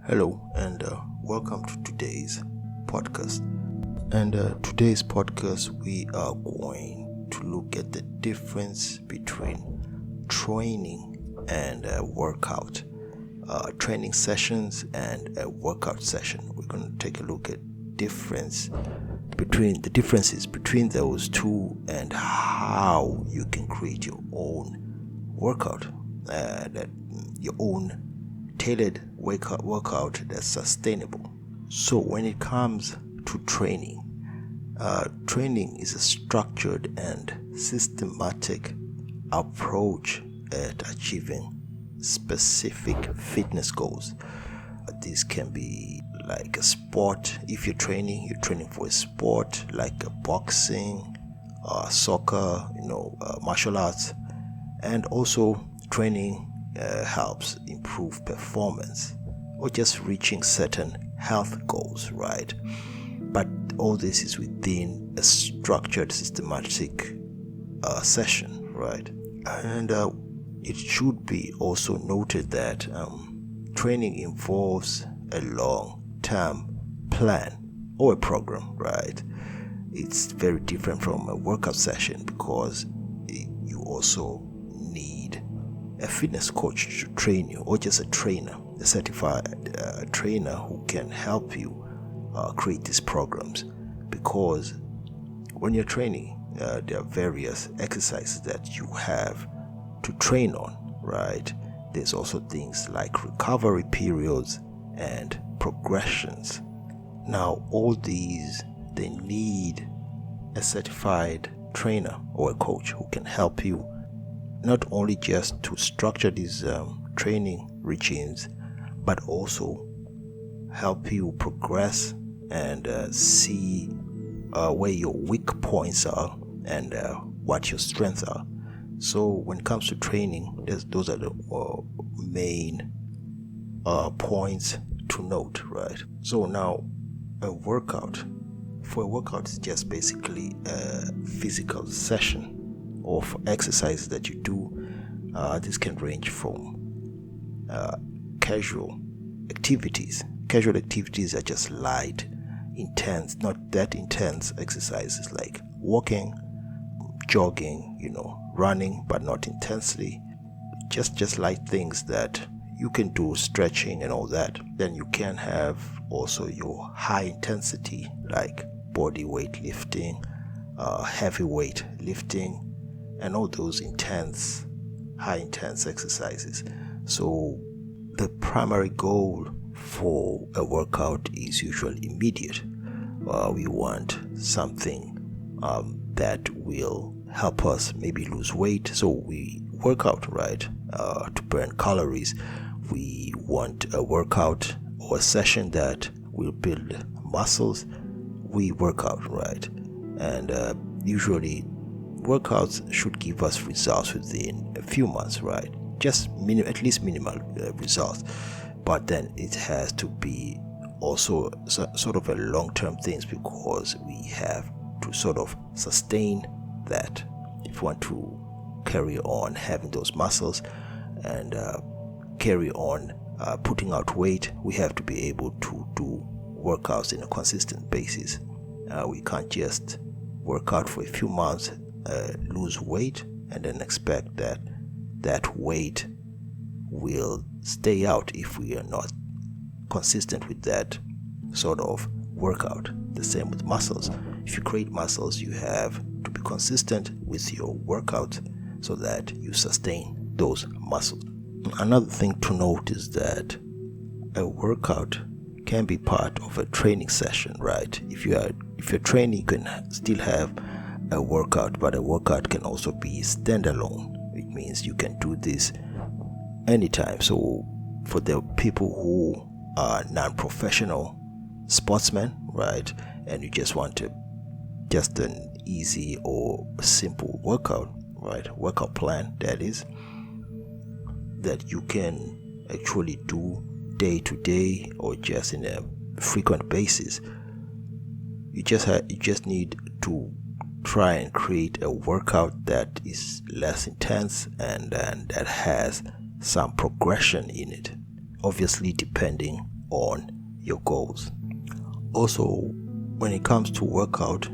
Hello, and welcome to today's podcast. And today's podcast, we are going to look at the difference between training and workout, training sessions and a workout session. We're going to take a look at differences between those two and how you can create your own workout, your own tailored workout that's sustainable. So when it comes to training, training is a structured and systematic approach at achieving specific fitness goals. This can be like a sport. If you're training for a sport like boxing, soccer, martial arts, and also training helps improve performance or just reaching certain health goals, right? But all this is within a structured, systematic session, right? And it should be also noted that training involves a long-term plan or a program, right? It's very different from a workout session because you also need a fitness coach to train you, or just a certified trainer who can help you create these programs. Because when you're training, there are various exercises that you have to train on, right? There's also things like recovery periods and progressions. Now, all these, they need a certified trainer or a coach who can help you not only just to structure these training regimes, but also help you progress and see where your weak points are and what your strengths are. So when it comes to training, those are the main points to note, right? So now, for a workout is just basically a physical session of exercises that you do. This can range from casual activities. Casual activities are just light, intense, not that intense exercises like walking, jogging, running, but not intensely. Just light things that you can do, stretching and all that. Then you can have also your high intensity like body weight lifting, heavy weight lifting, and all those high intense exercises. So the primary goal for a workout is usually immediate. We want something that will help us maybe lose weight. So we work out, right, to burn calories. We want a workout or a session that will build muscles. We work out, right? And usually workouts should give us results within a few months, right? Just at least minimal results. But then it has to be also sort of a long-term thing, because we have to sort of sustain that if we want to carry on having those muscles and carry on putting out weight. We have to be able to do workouts in a consistent basis. We can't just work out for a few months, lose weight, and then expect that weight will stay out if we are not consistent with that sort of workout. The same with muscles. If you create muscles, you have to be consistent with your workout so that you sustain those muscles. Another thing to note is that a workout can be part of a training session, right? If you're training, you can still have a workout, but a workout can also be standalone. It means you can do this anytime. So for the people who are non-professional sportsmen, right, and you just want just an easy or simple workout, right, workout plan, that is, that you can actually do day to day or just in a frequent basis. You just need to try and create a workout that is less intense and that has some progression in it, obviously depending on your goals. Also, when it comes to workouts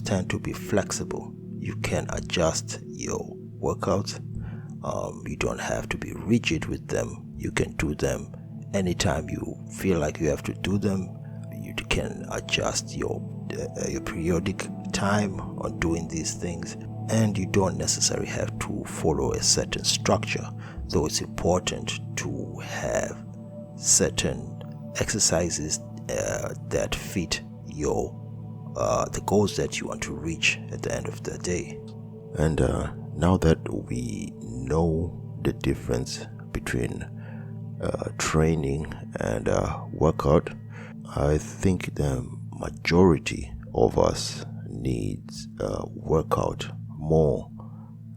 tend to be flexible. You can adjust your workouts. You don't have to be rigid with them. You can do them anytime you feel like you have to do them. You can adjust your periodic time on doing these things, and you don't necessarily have to follow a certain structure, though it's important to have certain exercises that fit your the goals that you want to reach at the end of the day. And now that we know the difference between training and workout, I think the majority of us needs workout more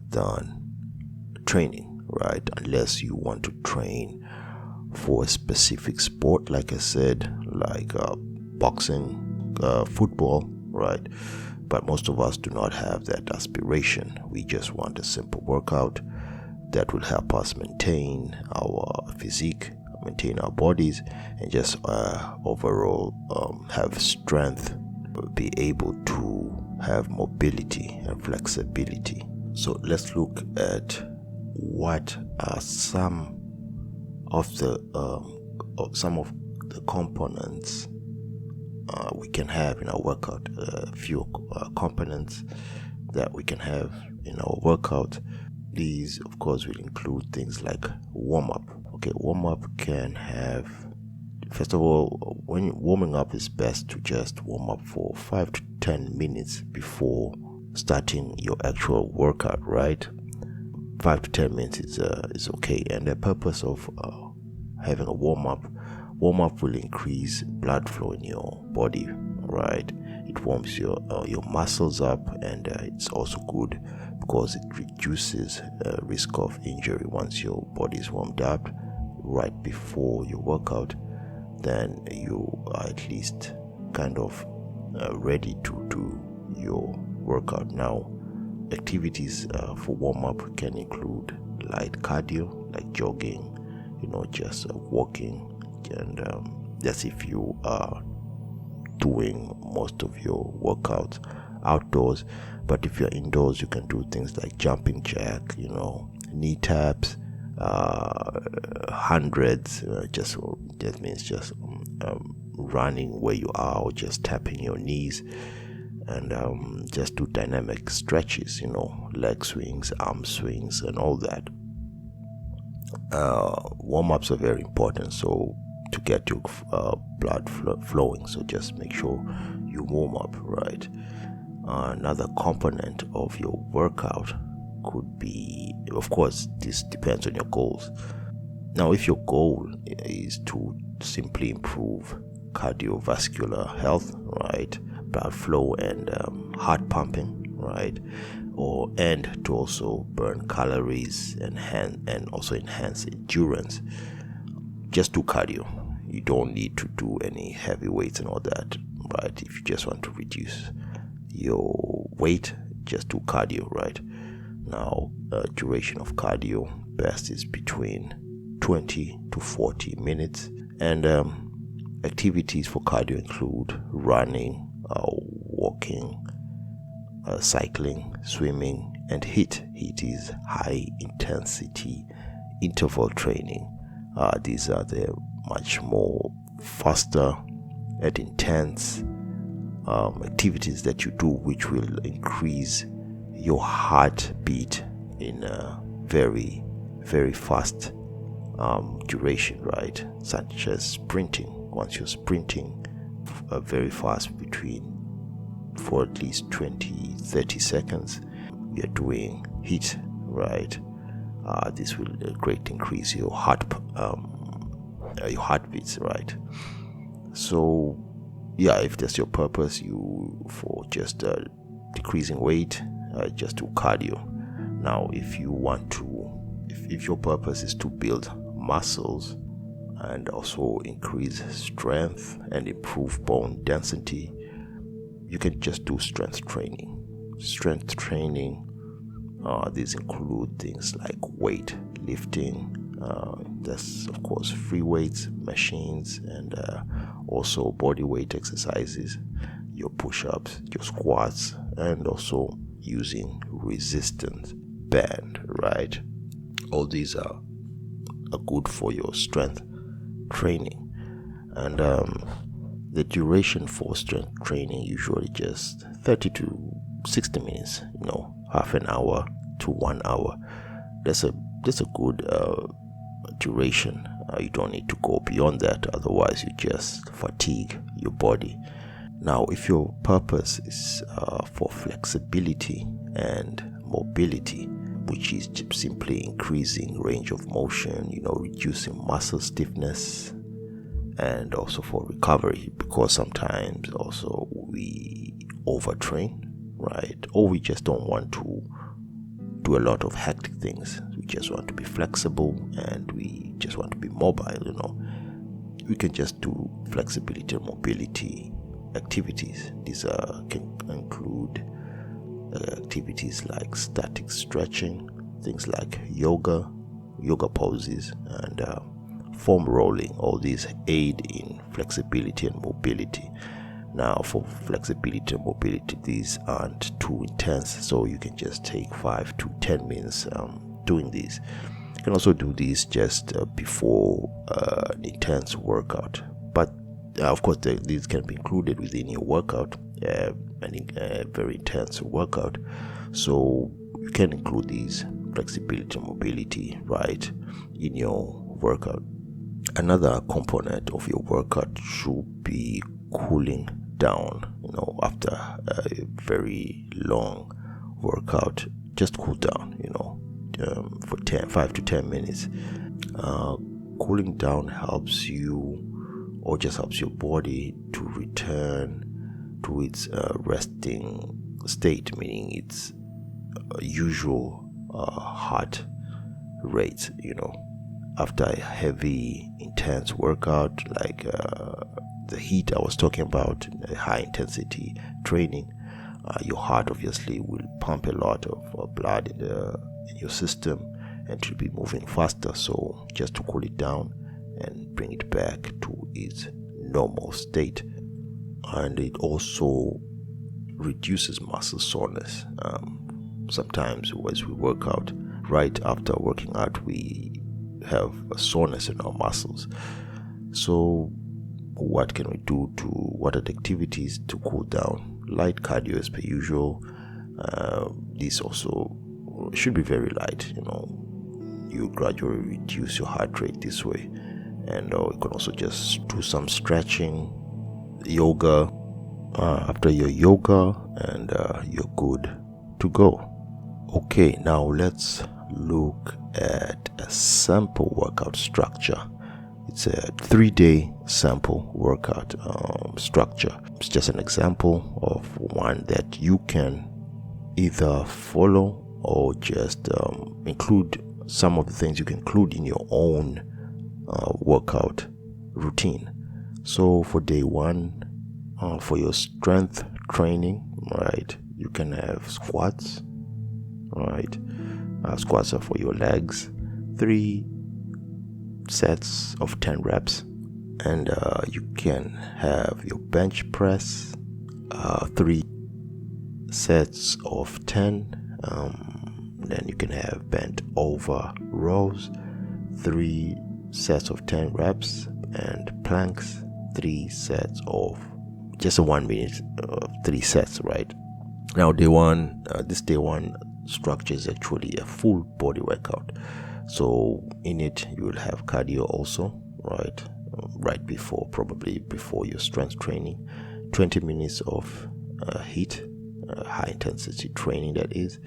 than training, right? Unless you want to train for a specific sport, like I said, like boxing, football, right? But most of us do not have that aspiration. We just want a simple workout that will help us maintain our physique, maintain our bodies, and just overall have strength, be able to have mobility and flexibility. So let's look at what are some of the components we can have in our workout. A few components that we can have in our workout. These, of course, will include things like warm-up. Okay, warm-up can have, first of all, when warming up, is best to just warm up for 5 to 10 minutes before starting your actual workout, right? 5 to 10 minutes is okay. And the purpose of having a warm-up will increase blood flow in your body, right? It warms your muscles up, and it's also good because it reduces risk of injury. Once your body is warmed up right before your workout, then you are at least kind of ready to do your workout. Now, activities for warm-up can include light cardio, like jogging, just walking, and that's if you are doing most of your workouts outdoors. But if you're indoors, you can do things like jumping jack, knee taps, hundreds, that means just running where you are, or just tapping your knees, and just do dynamic stretches, leg swings, arm swings, and all that. Warm-ups are very important, so to get your blood flowing, so just make sure you warm up, right? Another component of your workout could be, of course, this depends on your goals. Now, if your goal is to simply improve cardiovascular health, right, blood flow and heart pumping, right, and to also burn calories and also enhance endurance, just do cardio. You don't need to do any heavy weights and all that, right? If you just want to reduce your weight, just do cardio, right? Now, duration of cardio best is between 20 to 40 minutes, and activities for cardio include running, walking, cycling, swimming, and HIIT. HIIT is high intensity interval training. These are the much more faster and intense activities that you do, which will increase your heartbeat in a very, very fast duration, right? Such as sprinting. Once you're sprinting very fast, for at least 20-30 seconds, you're doing HIIT, right? This will greatly increase your heartbeats, right? So yeah, if that's your purpose, for just decreasing weight, just do cardio. Now, if your purpose is to build muscles and also increase strength and improve bone density, you can just do strength training. These include things like weight lifting, There's of course free weights, machines, and also body weight exercises, your push-ups, your squats, and also using resistance band, right? All these are good for your strength training. And the duration for strength training usually just 30 to 60 minutes, half an hour to 1 hour. That's a good duration. You don't need to go beyond that, otherwise you just fatigue your body. Now, if your purpose is for flexibility and mobility, which is simply increasing range of motion, reducing muscle stiffness, and also for recovery, because sometimes also we overtrain, right? Or we just don't want to do a lot of hectic things. We just want to be flexible and we just want to be mobile. We can just do flexibility and mobility activities. These can include activities like static stretching, things like yoga poses, and foam rolling. All these aid in flexibility and mobility. Now, for flexibility and mobility, these aren't too intense, so you can just take 5 to 10 minutes doing these. You can also do these just before an intense workout, but of course these can be included within your workout, a very intense workout, so you can include these flexibility and mobility right in your workout. Another component of your workout should be cooling down. After a very long workout, just cool down, for 5 to 10 minutes. Cooling down helps you, or just helps your body to return to its resting state, meaning its usual heart rate. After a heavy intense workout like the heat I was talking about, high intensity training, your heart obviously will pump a lot of blood in your system, and it will be moving faster. So just to cool it down and bring it back to its normal state. And it also reduces muscle soreness. Sometimes as we work out, right after working out, we have a soreness in our muscles. So what can we do what are the activities to cool down? Light cardio as per usual. This also should be very light. You gradually reduce your heart rate this way. And you can also just do some stretching, yoga. After your yoga, and you're good to go. Okay, now let's look at a sample workout structure. It's a 3-day sample workout structure. It's just an example of one that you can either follow or just include some of the things you can include in your own workout routine. So for day 1, for your strength training, right, you can have squats, right? Squats are for your legs, 3 sets of 10 reps, and you can have your bench press, 3 sets of 10. Then you can have bent over rows, 3 sets of 10 reps, and planks, 3 sets of just a 1 minute, 3 sets, right? Now day 1, this day 1 structure is actually a full body workout. So in it you will have cardio also, right? Probably before your strength training, 20 minutes of HIIT, high intensity training, that is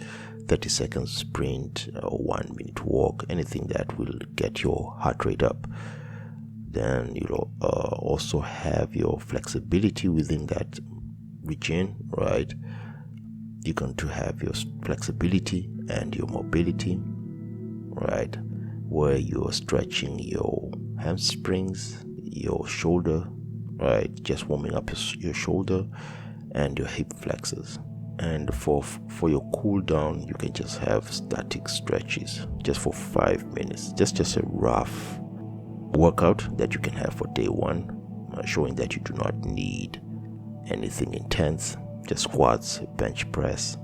30 seconds sprint, 1 minute walk, anything that will get your heart rate up. Then you'll also have your flexibility within that region, right? You're going to have your flexibility and your mobility, right? Where you're stretching your hamstrings, your shoulder, right? Just warming up your shoulder and your hip flexors. And for your cool down, you can just have static stretches just for 5 minutes. Just a rough workout that you can have for day one, showing that you do not need anything intense. Just squats, bench press,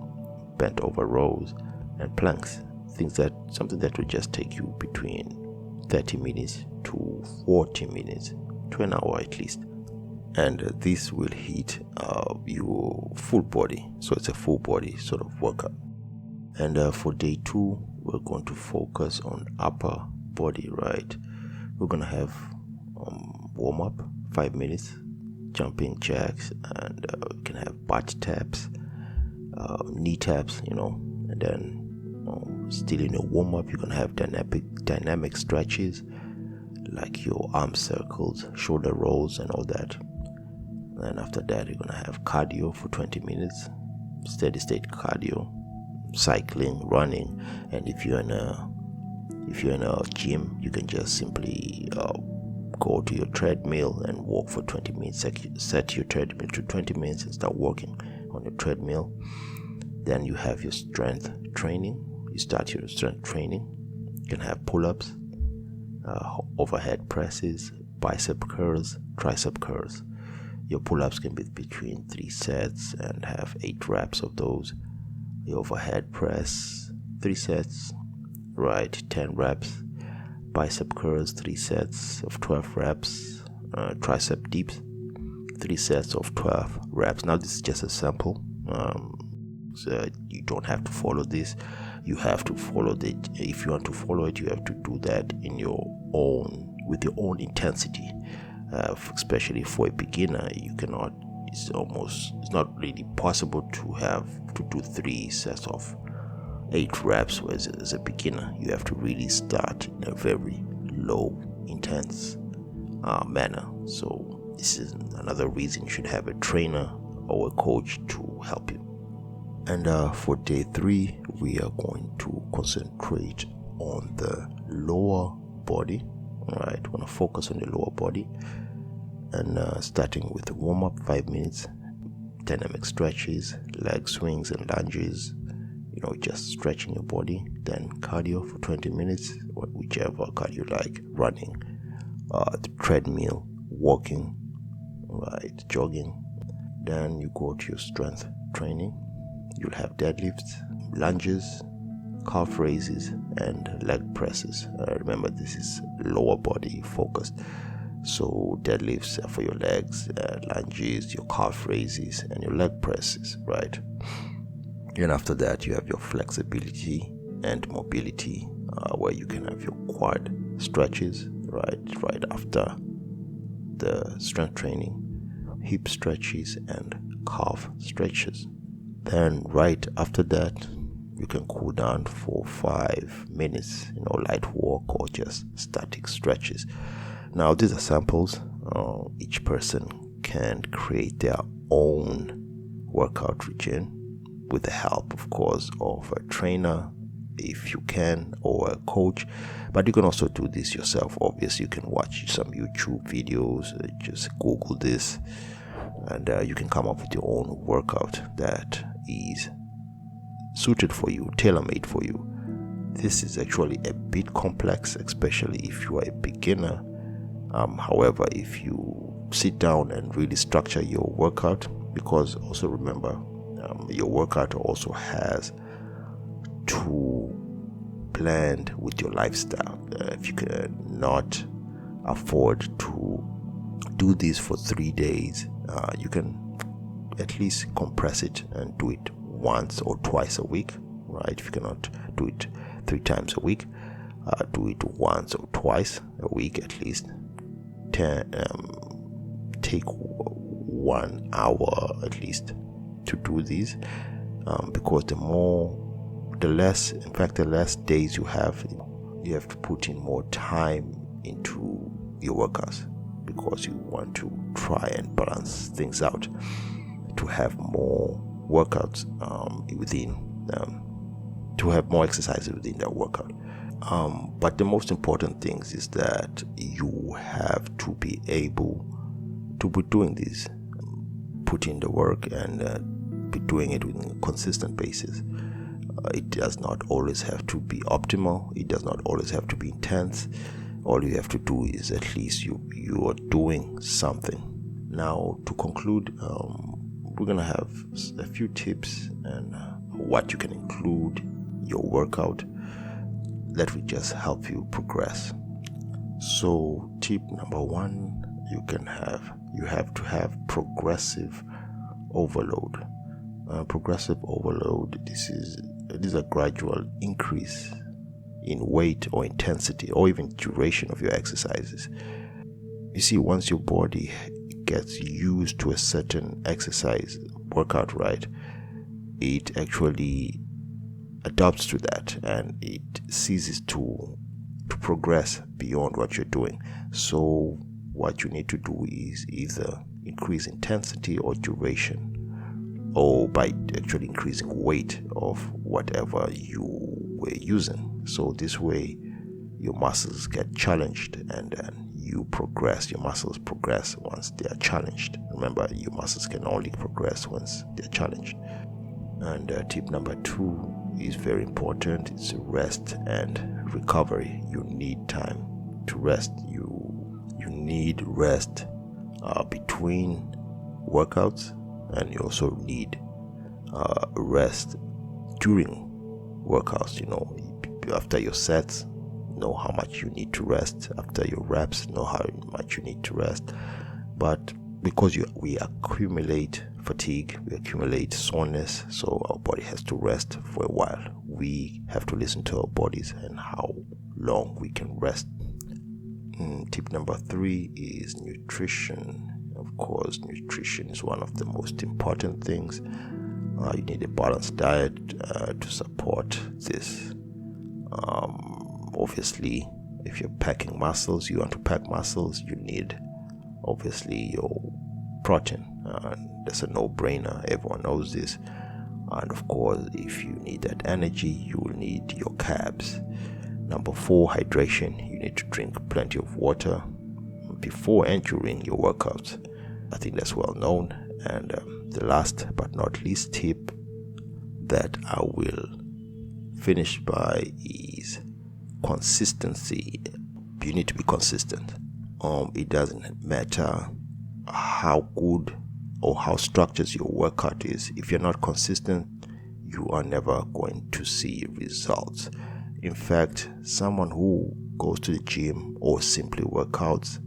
bent over rows, and planks. Something that will just take you between 30 minutes to 40 minutes to an hour at least. And this will hit your full body, so it's a full body sort of workout. And for day two, we're going to focus on upper body, right? We're gonna have warm up, 5 minutes, jumping jacks, and you can have butt taps, knee taps, and then still in your warm up, you're gonna have dynamic stretches like your arm circles, shoulder rolls, and all that. And after that, you're gonna have cardio for 20 minutes, steady state cardio, cycling, running. And if you're in a gym, you can just simply go to your treadmill and walk for 20 minutes. Set your treadmill to 20 minutes and start walking on your treadmill. Then you have your strength training. You start your strength training. You can have pull-ups, overhead presses, bicep curls, tricep curls. Your pull-ups can be between 3 sets and have 8 reps of those. Your overhead press, 3 sets, right, 10 reps. Bicep curls, 3 sets of 12 reps. Tricep dips, 3 sets of 12 reps. Now this is just a sample, so you don't have to follow this. You have to follow it. If you want to follow it, you have to do that with your own intensity. Especially for a beginner, you cannot. It's not really possible to do 3 sets of 8 reps. Whereas as a beginner, you have to really start in a very low, intense manner. So this is another reason you should have a trainer or a coach to help you. And for day 3, we are going to concentrate on the lower body. Right, we're going to focus on the lower body, and starting with the warm-up, 5 minutes, dynamic stretches, leg swings and lunges, just stretching your body. Then cardio for 20 minutes, whichever cardio you like, running, the treadmill, walking, right, jogging. Then you go to your strength training. You'll have deadlifts, lunges, calf raises, and leg presses. Remember, this is lower body focused. So deadlifts are for your legs, lunges, your calf raises, and your leg presses, right? And after that, you have your flexibility and mobility, where you can have your quad stretches, right after the strength training, hip stretches, and calf stretches. Then right after that, you can cool down for 5 minutes, light walk or just static stretches. Now, these are samples. Each person can create their own workout routine with the help, of course, of a trainer, if you can, or a coach. But you can also do this yourself. Obviously, you can watch some YouTube videos, just Google this, and you can come up with your own workout that is suited for you, tailor-made for you. This is actually a bit complex, especially if you are a beginner. However, if you sit down and really structure your workout, because also remember, your workout also has to blend with your lifestyle. If you cannot afford to do this for 3 days, you can at least compress it and do it once or twice a week, right? If you cannot do it 3 times a week, do it once or twice a week at least. Take 1 hour at least to do these, because the less days you have to put in more time into your workouts, because you want to try and balance things out to have more workouts to have more exercises within that workout. But the most important thing is that you have to be able to be doing this, put in the work, and be doing it on a consistent basis. It does not always have to be optimal. It does not always have to be intense. All you have to do is at least you are doing something. Now, to conclude, we're gonna have a few tips and what you can include in your workout that will just help you progress. So, tip number one, you have to have progressive overload. Progressive overload. This is a gradual increase in weight or intensity or even duration of your exercises. You see, once your body gets used to a certain exercise workout, right, it actually adapts to that and it ceases to progress beyond what you're doing. So what you need to do is either increase intensity or duration, or by actually increasing weight of whatever you were using. So this way your muscles get challenged and then you progress. Your muscles progress once they are challenged. Remember, your muscles can only progress once they're challenged. And tip number two is very important. It's rest and recovery. You need time to rest. You need rest between workouts, and you also need rest during workouts. After your sets, know how much you need to rest. After your reps, know how much you need to rest. But because we accumulate fatigue, we accumulate soreness, so our body has to rest for a while. We have to listen to our bodies and how long we can rest. Tip number three is nutrition. Of course, nutrition is one of the most important things. You need a balanced diet to support this. Obviously, if you're packing muscles, you want to pack muscles, you need obviously your protein. That's a no-brainer. Everyone knows this. And of course, if you need that energy, you will need your carbs. Number four, hydration. You need to drink plenty of water before and during your workouts. I think that's well known. And the last but not least tip that I will finish by is consistency. You need to be consistent. It doesn't matter how good or how structured your workout is. If you're not consistent, you are never going to see results. In fact, someone who goes to the gym or simply workouts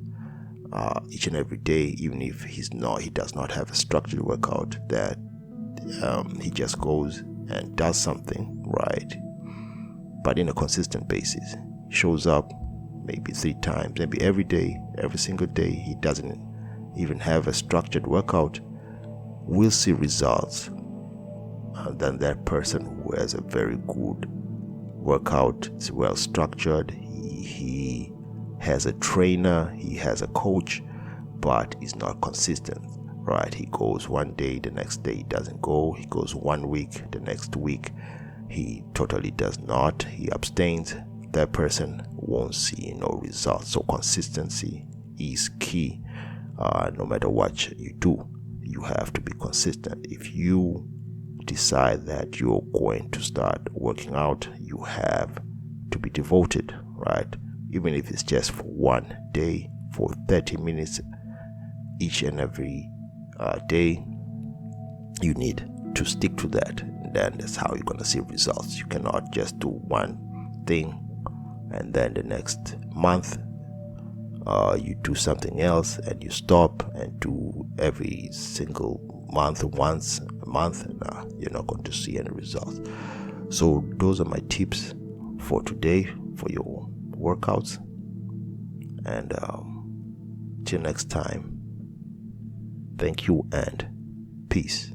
each and every day, even if he does not have a structured workout, that he just goes and does something, right, but in a consistent basis, shows up maybe 3 times, maybe every day, every single day, he doesn't even have a structured workout, will see results than that person who has a very good workout. It's well structured. He has a trainer, he has a coach, but is not consistent, right? He goes one day, the next day he doesn't go. He goes 1 week, the next week he totally does not. He abstains. That person won't see no results. So consistency is key. No matter what you do, you have to be consistent. If you decide that you're going to start working out, you have to be devoted, right? Even if it's just for one day, for 30 minutes each and every day, you need to stick to that. And then that's how you're going to see results. You cannot just do one thing and then the next month you do something else and you stop and do every single month once a month. You're not going to see any results. So those are my tips for today for your workouts, and till next time, thank you and peace.